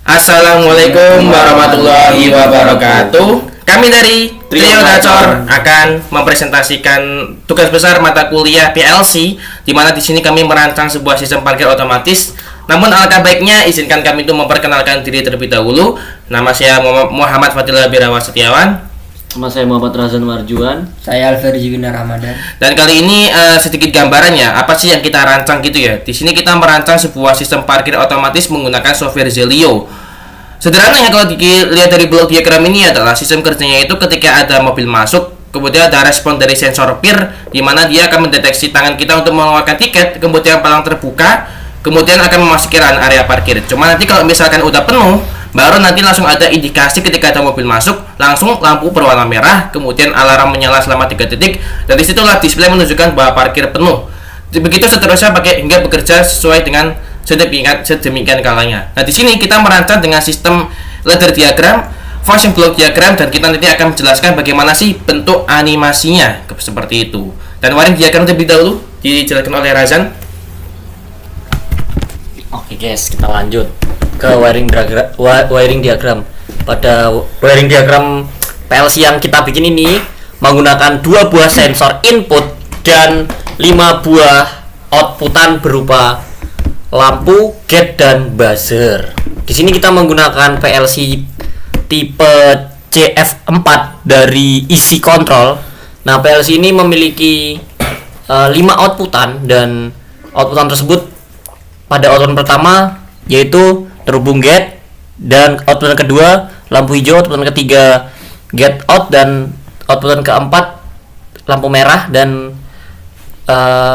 Assalamualaikum warahmatullahi wabarakatuh. Kami dari Trio Gacor akan mempresentasikan tugas besar mata kuliah PLC, di mana di sini kami merancang sebuah sistem parkir otomatis. Namun alangkah baiknya izinkan kami itu memperkenalkan diri terlebih dahulu. Nama saya Muhammad Fadila Birawa Setiawan. Nama saya Muhammad Razan Marjuan. Saya Alferji Guna Ramadan. Dan kali ini sedikit gambarannya apa sih yang kita rancang gitu ya. Di sini kita merancang sebuah sistem parkir otomatis menggunakan software Zelio. Sederhananya kalau dilihat dari blok diagram ini adalah sistem kerjanya itu ketika ada mobil masuk, kemudian ada respon dari sensor PIR di mana dia akan mendeteksi tangan kita untuk mengeluarkan tiket, kemudian palang terbuka, kemudian akan memasuki area parkir. Cuma nanti kalau misalkan udah penuh, baru nanti langsung ada indikasi ketika ada mobil masuk, langsung lampu berwarna merah, kemudian alarm menyala selama 3 detik, dan disitulah display menunjukkan bahwa parkir penuh. Begitu seterusnya hingga bekerja sesuai dengan sedemikian kalanya. Nah, di sini kita merancang dengan sistem ladder diagram, function block diagram, dan kita nanti akan menjelaskan bagaimana sih bentuk animasinya seperti itu. Dan wiring diagram terlebih dahulu dijelaskan oleh Razan. Oke guys, kita lanjut ke wiring diagram. Pada wiring diagram PLC yang kita bikin ini menggunakan 2 buah sensor input dan 5 buah outputan berupa lampu, gate, dan buzzer. Di sini kita menggunakan PLC tipe CF4 dari Easy Control. Nah, PLC ini memiliki 5 outputan, dan outputan tersebut pada outputan pertama yaitu terhubung gate, dan outputan kedua lampu hijau, outputan ketiga gate out, dan outputan keempat lampu merah, dan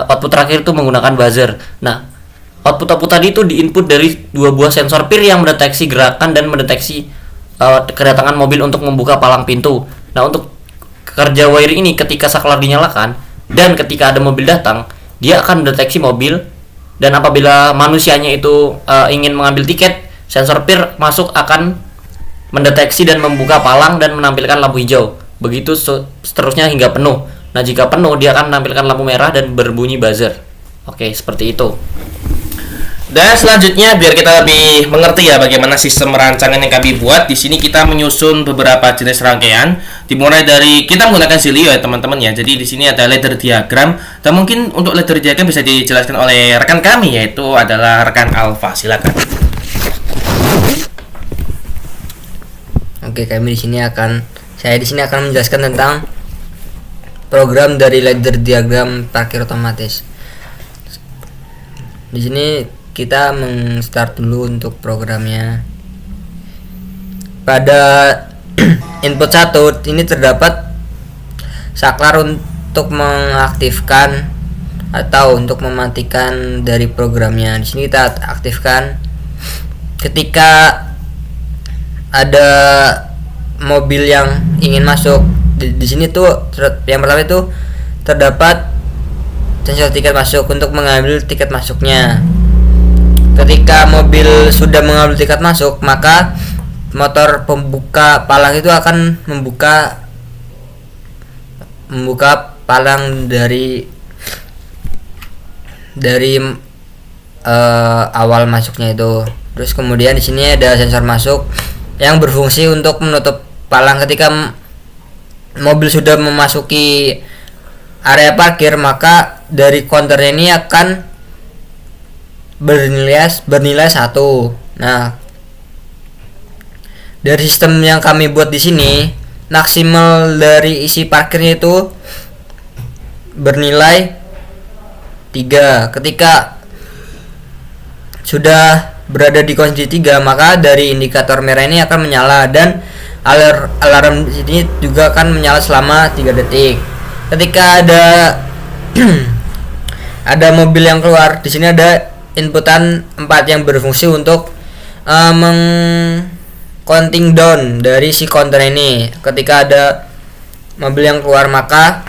output terakhir itu menggunakan buzzer. Nah, output tadi itu diinput dari 2 buah sensor PIR yang mendeteksi gerakan dan mendeteksi kedatangan mobil untuk membuka palang pintu. Nah, untuk kerja wiring ini ketika saklar dinyalakan dan ketika ada mobil datang, dia akan mendeteksi mobil, dan apabila manusianya itu ingin mengambil tiket, sensor PIR masuk akan mendeteksi dan membuka palang dan menampilkan lampu hijau. Begitu seterusnya hingga penuh. Nah, jika penuh dia akan menampilkan lampu merah dan berbunyi buzzer. Oke, seperti itu. Dan selanjutnya biar kita lebih mengerti ya bagaimana sistem rancangan yang kami buat, di sini kita menyusun beberapa jenis rangkaian. Dimulai dari kita menggunakan Zelio ya teman-teman ya. Jadi di sini ada ladder diagram, dan mungkin untuk ladder diagram bisa dijelaskan oleh rekan kami, yaitu adalah rekan Alfa. Silakan. Oke, saya di sini akan menjelaskan tentang program dari ladder diagram parkir otomatis. Di sini kita start dulu untuk programnya. Pada input 1 ini terdapat saklar untuk mengaktifkan atau untuk mematikan dari programnya. Di sini kita aktifkan ketika ada mobil yang ingin masuk. Di sini tuh yang pertama itu terdapat sensor tiket masuk untuk mengambil tiket masuknya. Ketika mobil sudah mengambil tiket masuk, maka motor pembuka palang itu akan membuka palang dari awal masuknya itu. Terus kemudian di sini ada sensor masuk yang berfungsi untuk menutup palang ketika mobil sudah memasuki area parkir, maka dari counternya ini akan bernilai 1. Nah, dari sistem yang kami buat di sini, maksimal dari isi parkirnya itu bernilai 3. Ketika sudah berada di kondisi 3, maka dari indikator merah ini akan menyala, dan alarm di sini juga akan menyala selama 3 detik. Ketika ada mobil yang keluar, di sini ada inputan 4 yang berfungsi untuk counting down dari si counter ini. Ketika ada mobil yang keluar, maka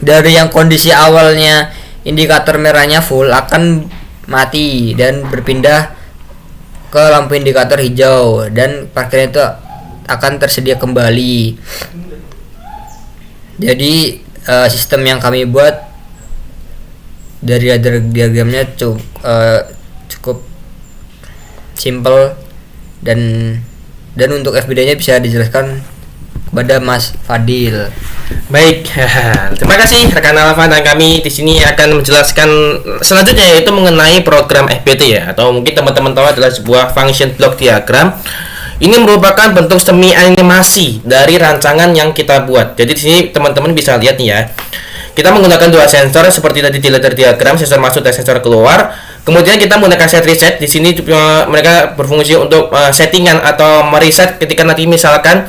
dari yang kondisi awalnya indikator merahnya full akan mati dan berpindah ke lampu indikator hijau, dan parkirnya itu akan tersedia kembali. Jadi sistem yang kami buat dari ladder diagramnya cukup simple dan untuk FBD-nya bisa dijelaskan kepada Mas Fadil. Baik, terima kasih rekan Alfa, dan kami di sini akan menjelaskan selanjutnya, yaitu mengenai program FBD ya, atau mungkin teman-teman tahu adalah sebuah function block diagram. Ini merupakan bentuk semi animasi dari rancangan yang kita buat. Jadi di sini teman-teman bisa lihat nih ya. Kita menggunakan dua sensor seperti tadi di ladder diagram, sensor masuk dan sensor keluar. Kemudian kita menggunakan set reset. Di sini mereka berfungsi untuk settingan atau mereset ketika nanti misalkan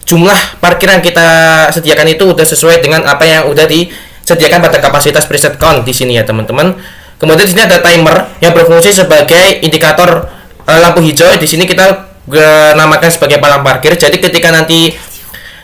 jumlah parkiran kita sediakan itu udah sesuai dengan apa yang udah disediakan pada kapasitas preset count di sini ya teman-teman. Kemudian di sini ada timer yang berfungsi sebagai indikator lampu hijau. Di sini kita namakan sebagai palang parkir. Jadi ketika nanti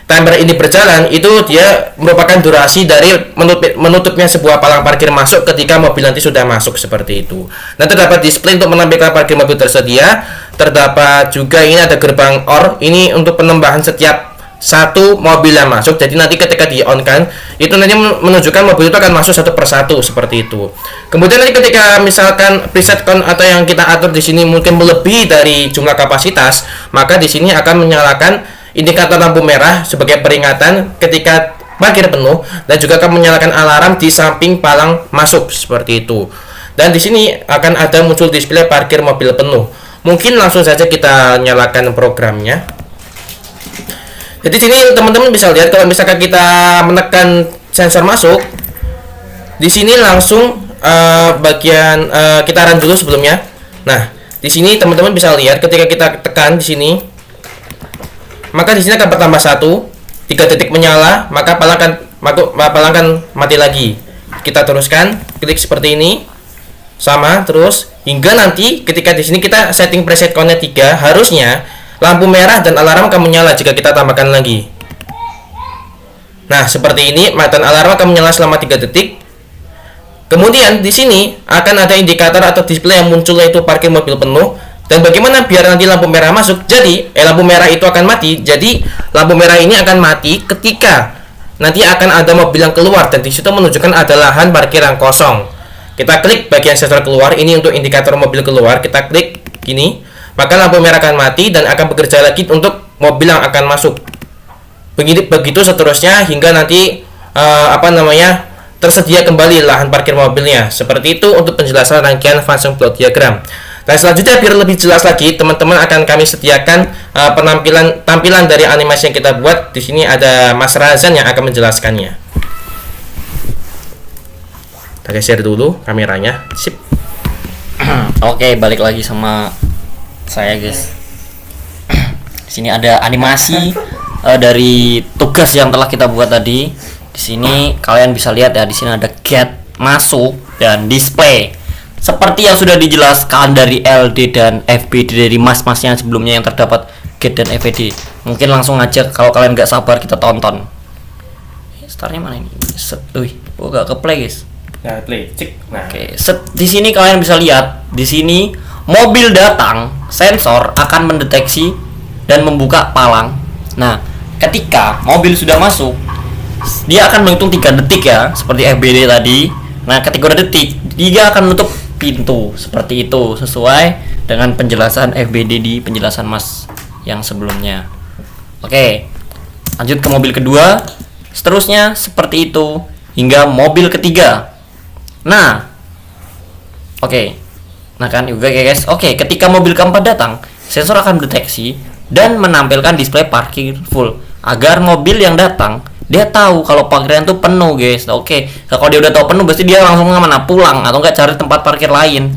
timer ini berjalan, itu dia merupakan durasi dari menutupnya sebuah palang parkir masuk ketika mobil nanti sudah masuk, seperti itu. Nah, terdapat display untuk menampilkan parkir mobil tersedia. Terdapat juga ini ada gerbang OR, ini untuk penambahan setiap satu mobil yang masuk. Jadi nanti ketika di on kan, itu nanti menunjukkan mobil itu akan masuk satu persatu, seperti itu. Kemudian nanti ketika misalkan preset count atau yang kita atur di sini mungkin melebihi dari jumlah kapasitas, maka di sini akan menyalakan indikator lampu merah sebagai peringatan ketika parkir penuh, dan juga akan menyalakan alarm di samping palang masuk, seperti itu. Dan di sini akan ada muncul display parkir mobil penuh. Mungkin langsung saja kita nyalakan programnya. Jadi sini teman-teman bisa lihat kalau misalkan kita menekan sensor masuk, di sini langsung bagian kita run dulu sebelumnya. Nah, di sini teman-teman bisa lihat ketika kita tekan di sini, maka di sini akan bertambah 3 detik menyala, maka palang akan mati lagi. Kita teruskan, klik seperti ini, sama terus hingga nanti ketika di sini kita setting preset count-nya 3, harusnya lampu merah dan alarm akan menyala jika kita tambahkan lagi. Nah, seperti ini, dan alarm akan menyala selama 3 detik. Kemudian di sini akan ada indikator atau display yang muncul, yaitu parkir mobil penuh. Dan bagaimana biar nanti lampu merah masuk? Jadi, lampu merah itu akan mati. Jadi, lampu merah ini akan mati ketika nanti akan ada mobil yang keluar, dan di situ menunjukkan ada lahan parkir yang kosong. Kita klik bagian sensor keluar, ini untuk indikator mobil keluar. Kita klik gini, maka lampu merah akan mati dan akan bekerja lagi untuk mobil yang akan masuk. Begitu seterusnya hingga nanti tersedia kembali lahan parkir mobilnya. Seperti itu untuk penjelasan rangkaian function block diagram. Dan selanjutnya biar lebih jelas lagi, teman-teman akan kami sediakan tampilan dari animasi yang kita buat. Di sini ada Mas Razan yang akan menjelaskannya. Kita share dulu kameranya. Sip. Oke, balik lagi sama saya, guys. Di sini ada animasi dari tugas yang telah kita buat tadi. Di sini kalian bisa lihat ya, di sini ada get masuk dan display. Seperti yang sudah dijelaskan dari LD dan FBD dari mas-masnya sebelumnya yang terdapat get dan FBD. Mungkin langsung aja, kalau kalian nggak sabar kita tonton. Startnya mana ini? Gak ke play, guys. Nah, play, cek. Nah. Oke, di sini kalian bisa lihat, di sini mobil datang, sensor akan mendeteksi dan membuka palang. Nah, ketika mobil sudah masuk, dia akan menghitung 3 detik ya, seperti FBD tadi. Nah, ketika udah detik, dia akan menutup pintu seperti itu, sesuai dengan penjelasan FBD di penjelasan Mas yang sebelumnya. Oke, lanjut ke mobil kedua. Seterusnya seperti itu hingga mobil ketiga. Nah, oke. Nah kan juga guys. Oke, ketika mobil keempat datang, sensor akan mendeteksi dan menampilkan display parkir full agar mobil yang datang dia tahu kalau parkiran itu penuh, guys. Oke, kalau dia udah tahu penuh, pasti dia langsung kemana? Pulang atau enggak cari tempat parkir lain.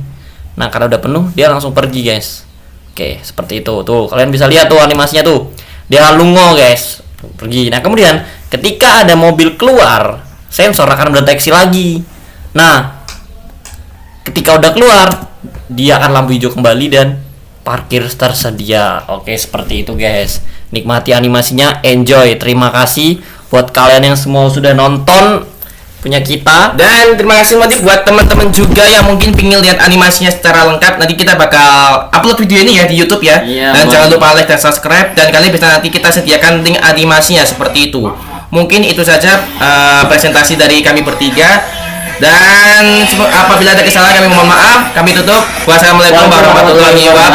Nah, karena udah penuh, dia langsung pergi, guys. Oke, seperti itu. Tuh, kalian bisa lihat tuh animasinya tuh. Dia lungo, guys. Pergi. Nah, kemudian ketika ada mobil keluar, sensor akan mendeteksi lagi. Nah, ketika udah keluar, dia akan lampu hijau kembali dan parkir tersedia. Oke, seperti itu, guys. Nikmati animasinya, enjoy. Terima kasih buat kalian yang semua sudah nonton punya kita, dan terima kasih nanti buat teman-teman juga yang mungkin pingin lihat animasinya secara lengkap. Nanti kita bakal upload video ini ya di YouTube ya. Dan jangan lupa like dan subscribe, dan kalian bisa nanti kita sediakan link animasinya seperti itu. Mungkin itu saja presentasi dari kami bertiga, dan apabila ada kesalahan kami mohon maaf. Kami tutup. Wassalamualaikum warahmatullahi wabarakatuh.